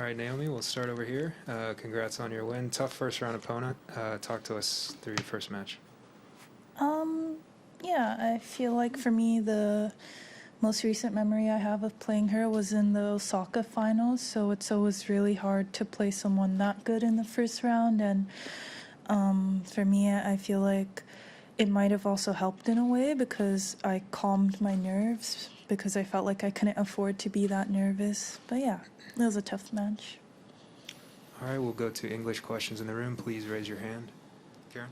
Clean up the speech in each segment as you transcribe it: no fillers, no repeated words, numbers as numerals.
All right, Naomi, we'll start over here. Congrats on your win. Tough first round opponent. Talk to us through your first match. Um, yeah, I feel like for me, the most recent memory I have of playing her was in the Osaka finals, so it's always really hard to play someone that good in the first round. And for me, I feel like it might have also helped in a way because I calmed my nerves because I felt like I couldn't afford to be that nervous. But yeah, it was a tough match. All right, we'll go to English questions in the room. Please raise your hand. Karen?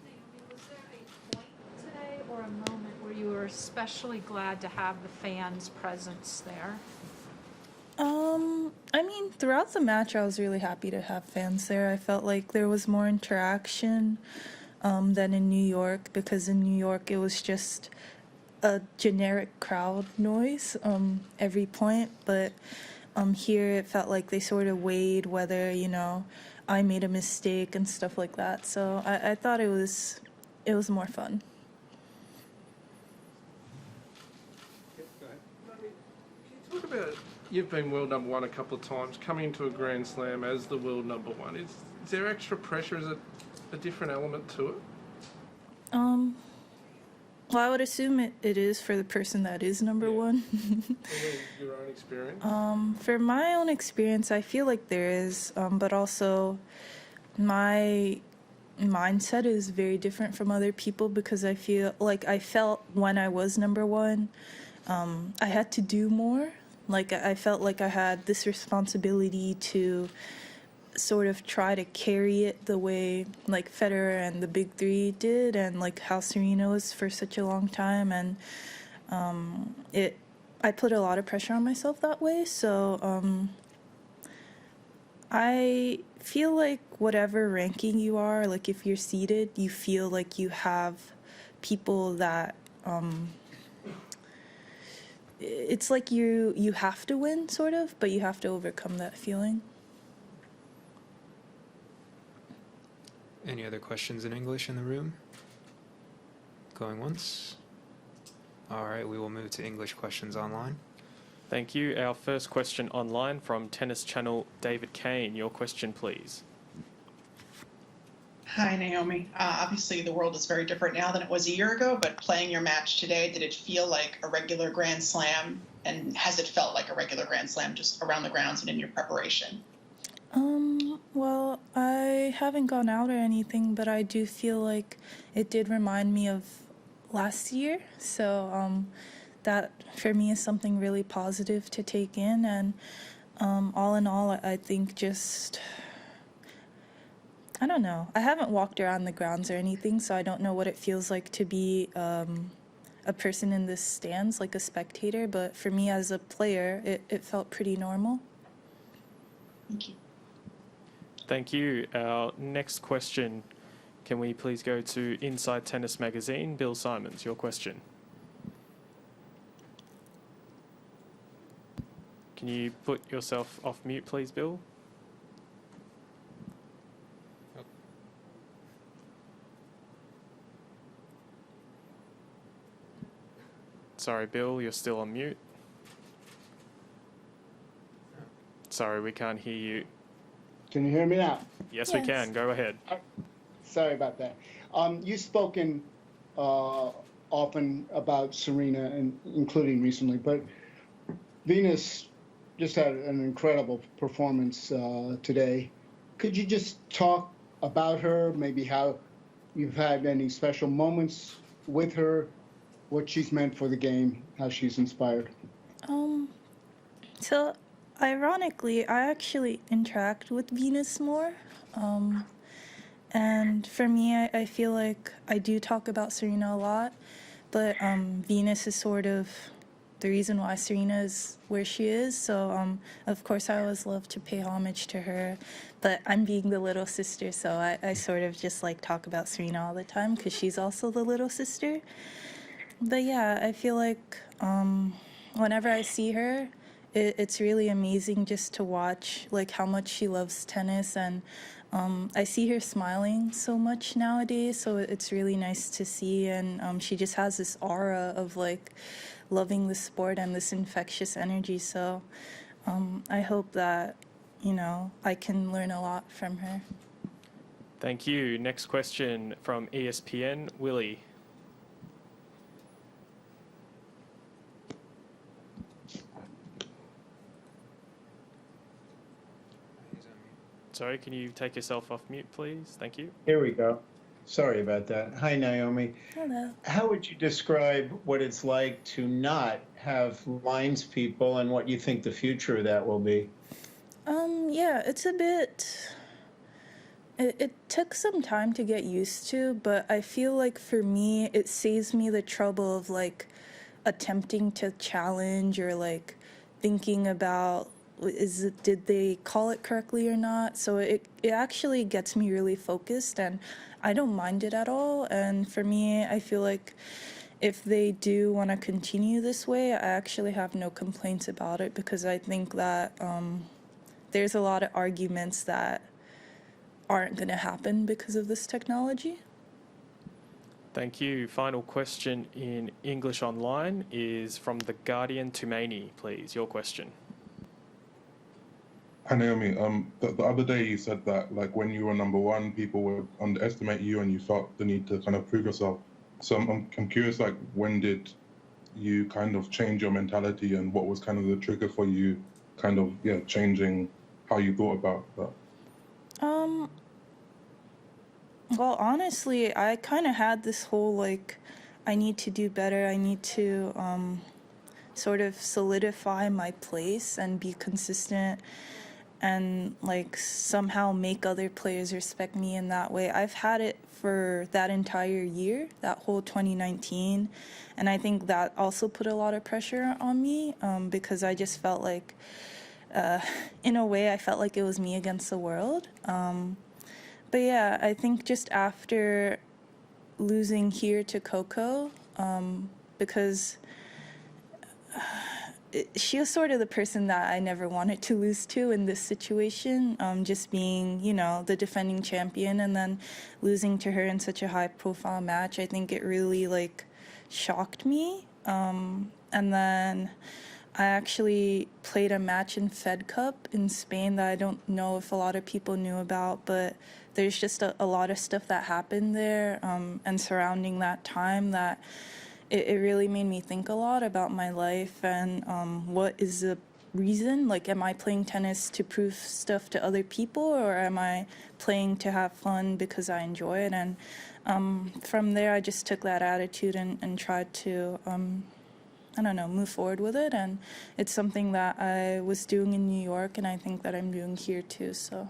Naomi, was there a point today or a moment where you were especially glad to have the fans' presence there? I mean, throughout the match, I was really happy to have fans there. I felt like there was more interaction than in New York, because in New York it was just a generic crowd noise every point, but here it felt like they sort of weighed whether, I made a mistake and stuff like that. So I thought it was more fun. Talk about, you've been world number one a couple of times, coming into a Grand Slam as the world number one. Is there extra pressure? Is it a different element to it? Well, I would assume it is for the person that is number one. Your own experience? For my own experience, I feel like there is, but also my mindset is very different from other people because I feel like I felt when I was number one, I had to do more. Like I felt like I had this responsibility to sort of try to carry it the way like Federer and the big three did, and like how Serena was for such a long time. And I put a lot of pressure on myself that way. So I feel like whatever ranking you are, like if you're seated, you feel like you have people that it's like you have to win sort of, but you have to overcome that feeling. Any other questions in English in the room? Going once? All right, we will move to English questions online. Thank you. Our first question online from Tennis Channel, David Kane. Your question, please. Hi, Naomi. Obviously, the world is very different now than it was a year ago, but playing your match today, did it feel like a regular Grand Slam? And has it felt like a regular Grand Slam just around the grounds and in your preparation? Well, I haven't gone out or anything, but I do feel like it did remind me of last year. So that for me is something really positive to take in. And all in all, I think just, I don't know. I haven't walked around the grounds or anything, so I don't know what it feels like to be a person in the stands, like a spectator. But for me as a player, it felt pretty normal. Thank you. Thank you. Our next question, can we please go to Inside Tennis Magazine? Bill Simons, your question. Can you put yourself off mute, please, Bill? Sorry, Bill, you're still on mute. Sorry, we can't hear you. Can you hear me now? Yes, we can. Go ahead. Sorry about that. You've spoken often about Serena, and including recently, but Venus just had an incredible performance today. Could you just talk about her, maybe how you've had any special moments with her, what she's meant for the game, how she's inspired? So ironically, I actually interact with Venus more. And for me, I feel like I do talk about Serena a lot, but Venus is sort of the reason why Serena is where she is. So, of course, I always love to pay homage to her, but I'm being the little sister, so I sort of just like talk about Serena all the time because she's also the little sister. But yeah, I feel like whenever I see her, it's really amazing just to watch like how much she loves tennis, and I see her smiling so much nowadays, so it's really nice to see. And she just has this aura of like loving the sport and this infectious energy. So I hope that I can learn a lot from her. Thank you. Next question from ESPN, Willie. Sorry, can you take yourself off mute, please? Thank you. Here we go. Sorry about that. Hi, Naomi. Hello. How would you describe what it's like to not have lines people and what you think the future of that will be? Yeah, it's a bit. It took some time to get used to, but I feel like for me, it saves me the trouble of like attempting to challenge or like thinking about did they call it correctly or not. So it actually gets me really focused, and I don't mind it at all. And for me, I feel like if they do want to continue this way, I actually have no complaints about it, because I think that there's a lot of arguments that aren't going to happen because of this technology. Thank you. Final question in English Online is from The Guardian Tumaini, please. Your question. Hi Naomi, the other day you said that like when you were number one, people would underestimate you and you felt the need to kind of prove yourself. So I'm curious, like when did you kind of change your mentality and what was kind of the trigger for you kind of changing how you thought about that? Well, honestly, I kind of had this whole like, I need to do better. I need to sort of solidify my place and be consistent and like somehow make other players respect me in that way. I've had it for that entire year, that whole 2019. And I think that also put a lot of pressure on me because I just felt like, in a way, I felt like it was me against the world. But yeah, I think just after losing here to Coco, because she was sort of the person that I never wanted to lose to in this situation, just being, the defending champion and then losing to her in such a high-profile match. I think it really, like, shocked me. And then I actually played a match in Fed Cup in Spain that I don't know if a lot of people knew about, but there's just a lot of stuff that happened there and surrounding that time that it really made me think a lot about my life and what is the reason. Like, am I playing tennis to prove stuff to other people, or am I playing to have fun because I enjoy it? And from there, I just took that attitude and tried to move forward with it. And it's something that I was doing in New York, and I think that I'm doing here too, so.